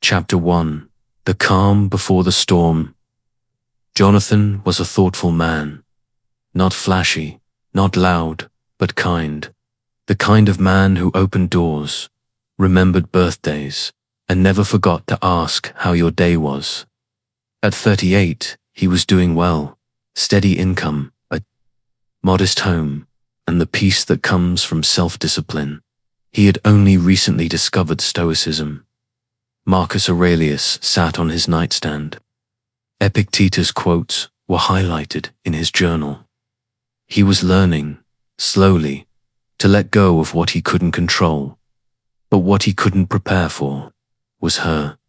Chapter 1. The Calm Before the Storm. Jonathan was a thoughtful man. Not flashy, not loud, but kind. The kind of man who opened doors, remembered birthdays, and never forgot to ask how your day was. At 38, he was doing well. Steady income, a modest home, and the peace that comes from self-discipline. He had only recently discovered Stoicism. Marcus Aurelius sat on his nightstand. Epictetus' quotes were highlighted in his journal. He was learning, slowly, to let go of what he couldn't control. But what he couldn't prepare for was her.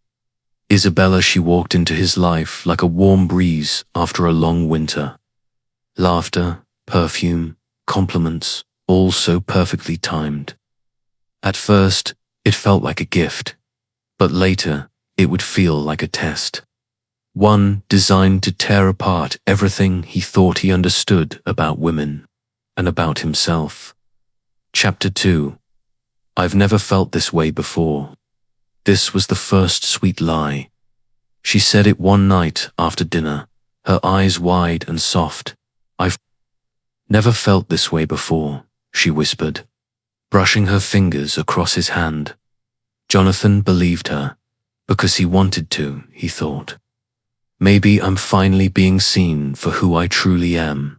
Isabella, she walked into his life like a warm breeze after a long winter. Laughter, perfume, compliments, all so perfectly timed. At first, it felt like a gift. But later, it would feel like a test. One designed to tear apart everything he thought he understood about women and about himself. Chapter 2. I've never felt this way before. This was the first sweet lie. She said it one night after dinner, her eyes wide and soft. I've never felt this way before, she whispered, brushing her fingers across his hand. Jonathan believed her, because he wanted to, he thought. Maybe I'm finally being seen for who I truly am.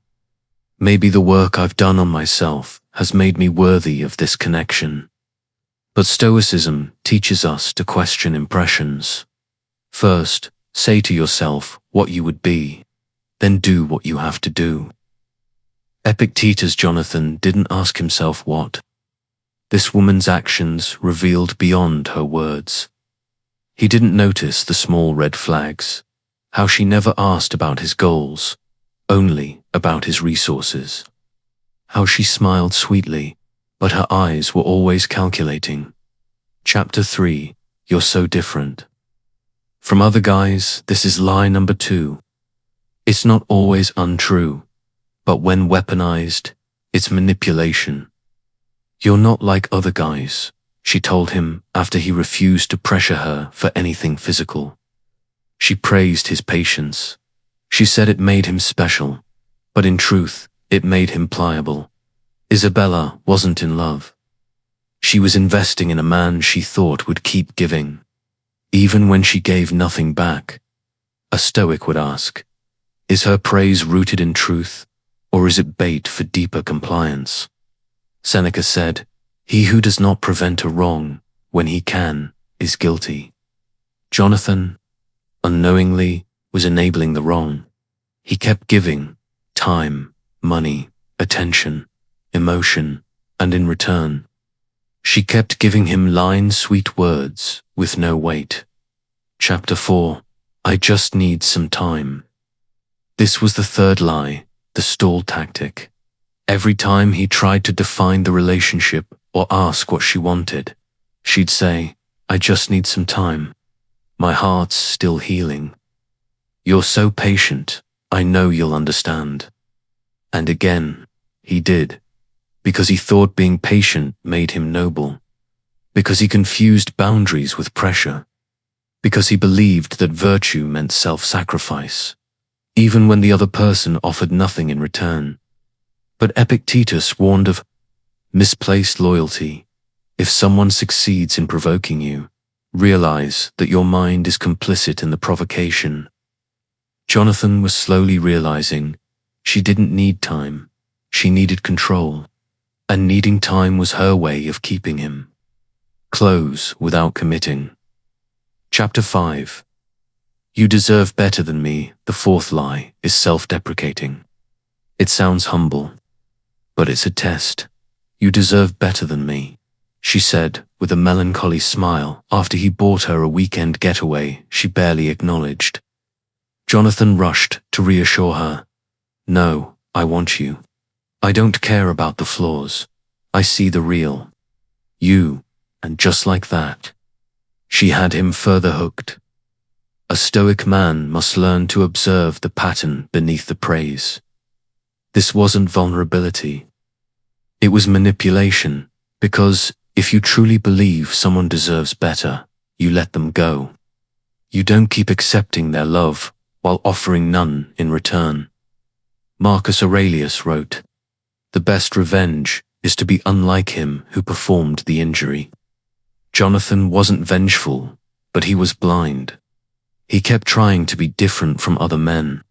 Maybe the work I've done on myself has made me worthy of this connection. But Stoicism teaches us to question impressions. First, say to yourself what you would be, then do what you have to do. Epictetus Jonathan didn't ask himself what. This woman's actions revealed beyond her words. He didn't notice the small red flags, how she never asked about his goals, only about his resources. How she smiled sweetly, but her eyes were always calculating. Chapter 3. You're so different. From other guys, this is lie number 2. It's not always untrue, but when weaponized, it's manipulation. You're not like other guys, she told him after he refused to pressure her for anything physical. She praised his patience. She said it made him special, but in truth, it made him pliable. Isabella wasn't in love. She was investing in a man she thought would keep giving, even when she gave nothing back. A Stoic would ask, is her praise rooted in truth, or is it bait for deeper compliance? Seneca said, he who does not prevent a wrong when he can is guilty. Jonathan, unknowingly, was enabling the wrong. He kept giving time, money, attention, emotion, and in return, she kept giving him line-sweet words with no weight. Chapter 4. I just need some time. This was the third lie, the stall tactic. Every time he tried to define the relationship or ask what she wanted, she'd say, I just need some time. My heart's still healing. You're so patient, I know you'll understand. And again, he did, because he thought being patient made him noble, because he confused boundaries with pressure, because he believed that virtue meant self-sacrifice, even when the other person offered nothing in return. But Epictetus warned of misplaced loyalty. If someone succeeds in provoking you, realize that your mind is complicit in the provocation. Jonathan was slowly realizing she didn't need time, she needed control, and needing time was her way of keeping him. Close without committing. Chapter 5. You deserve better than me. The fourth lie is self-deprecating. It sounds humble, but it's a test. You deserve better than me, she said with a melancholy smile after he bought her a weekend getaway she barely acknowledged. Jonathan rushed to reassure her. No, I want you. I don't care about the flaws. I see the real. You, and just like that. She had him further hooked. A Stoic man must learn to observe the pattern beneath the praise. This wasn't vulnerability. It was manipulation, because if you truly believe someone deserves better, you let them go. You don't keep accepting their love while offering none in return. Marcus Aurelius wrote, "The best revenge is to be unlike him who performed the injury." Jonathan wasn't vengeful, but he was blind. He kept trying to be different from other men,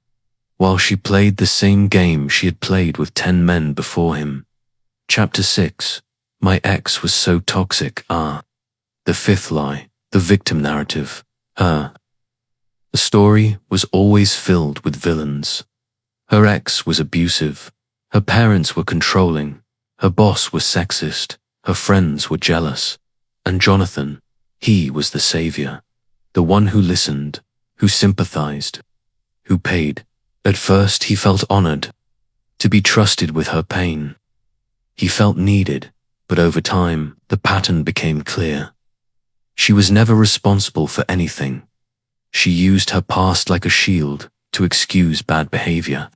while she played the same game she had played with 10 men before him. Chapter 6. My ex was so toxic. The fifth lie, the victim narrative. The story was always filled with villains. Her ex was abusive. Her parents were controlling. Her boss was sexist. Her friends were jealous. And Jonathan, he was the savior. The one who listened, who sympathized, who paid. At first he felt honored to be trusted with her pain. He felt needed, but over time, the pattern became clear. She was never responsible for anything. She used her past like a shield to excuse bad behavior,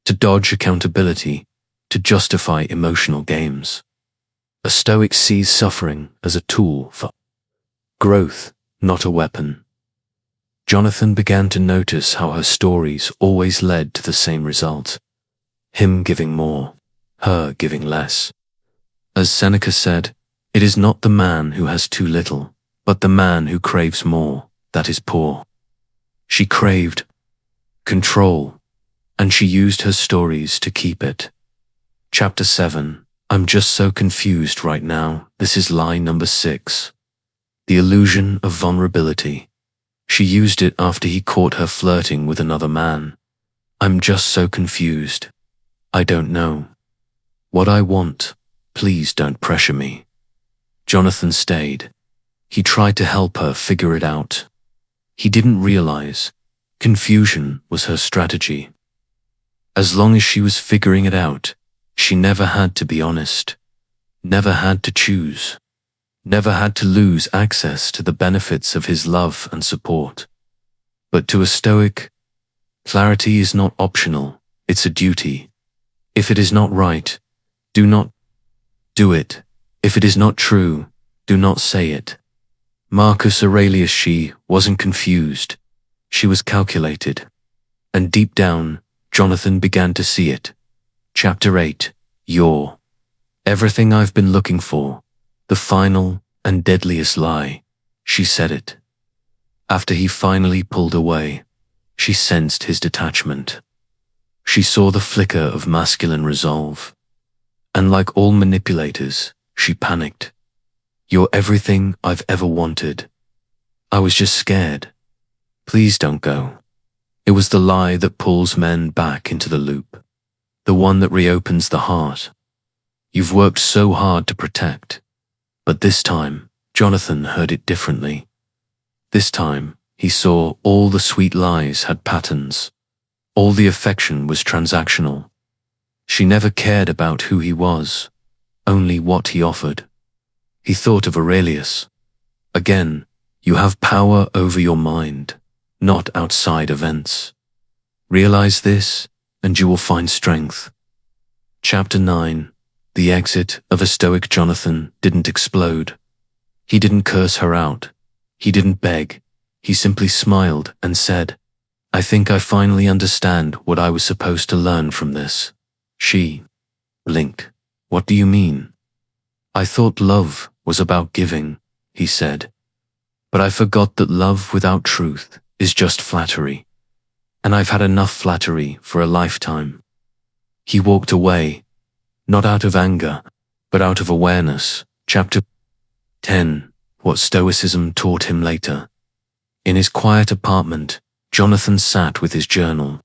to dodge accountability, to justify emotional games. A Stoic sees suffering as a tool for growth, not a weapon. Jonathan began to notice how her stories always led to the same result: him giving more, her giving less. As Seneca said, it is not the man who has too little, but the man who craves more, that is poor. She craved control, and she used her stories to keep it. Chapter 7. I'm just so confused right now. This is lie number 6. The illusion of vulnerability. She used it after he caught her flirting with another man. I'm just so confused. I don't know what I want. Please don't pressure me. Jonathan stayed. He tried to help her figure it out. He didn't realize confusion was her strategy. As long as she was figuring it out, she never had to be honest, never had to choose, never had to lose access to the benefits of his love and support. But to a Stoic, clarity is not optional, it's a duty. If it is not right, do not do it. If it is not true, do not say it. Marcus Aurelius, she wasn't confused. She was calculated. And deep down, Jonathan began to see it. Chapter 8. You're everything I've been looking for. The final and deadliest lie. She said it. After he finally pulled away, she sensed his detachment. She saw the flicker of masculine resolve. And like all manipulators, she panicked. You're everything I've ever wanted. I was just scared. Please don't go. It was the lie that pulls men back into the loop. The one that reopens the heart. You've worked so hard to protect. But this time, Jonathan heard it differently. This time, he saw all the sweet lies had patterns. All the affection was transactional. She never cared about who he was, only what he offered. He thought of Aurelius. Again, you have power over your mind, not outside events. Realize this, and you will find strength. Chapter 9. The exit of a Stoic. Jonathan didn't explode. He didn't curse her out. He didn't beg. He simply smiled and said, I think I finally understand what I was supposed to learn from this. She blinked. What do you mean? I thought love was about giving, he said. But I forgot that love without truth is just flattery. And I've had enough flattery for a lifetime. He walked away, not out of anger, but out of awareness. Chapter 10. What Stoicism taught him later. In his quiet apartment, Jonathan sat with his journal.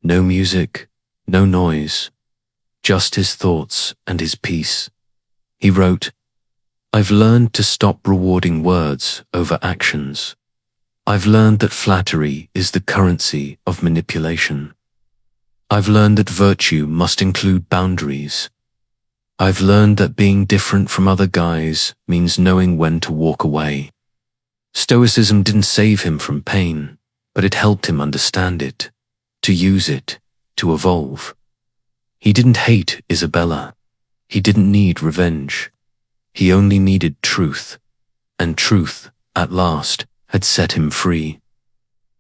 No music, no noise, just his thoughts and his peace. He wrote, I've learned to stop rewarding words over actions. I've learned that flattery is the currency of manipulation. I've learned that virtue must include boundaries. I've learned that being different from other guys means knowing when to walk away. Stoicism didn't save him from pain, but it helped him understand it, to use it, to evolve. He didn't hate Isabella. He didn't need revenge. He only needed truth, and truth, at last, had set him free.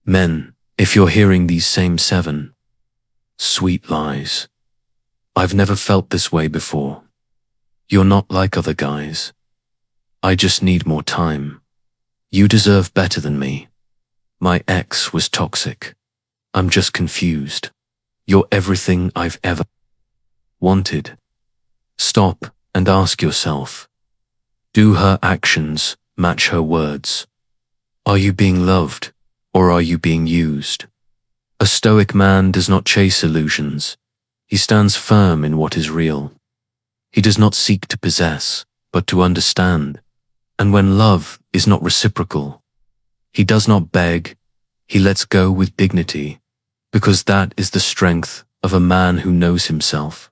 Men, if you're hearing these same 7 sweet lies, I've never felt this way before. You're not like other guys. I just need more time. You deserve better than me. My ex was toxic. I'm just confused. You're everything I've ever wanted. Stop and ask yourself, do her actions match her words? Are you being loved, or are you being used? A Stoic man does not chase illusions. He stands firm in what is real. He does not seek to possess, but to understand. And when love is not reciprocal, he does not beg, he lets go with dignity, because that is the strength of a man who knows himself.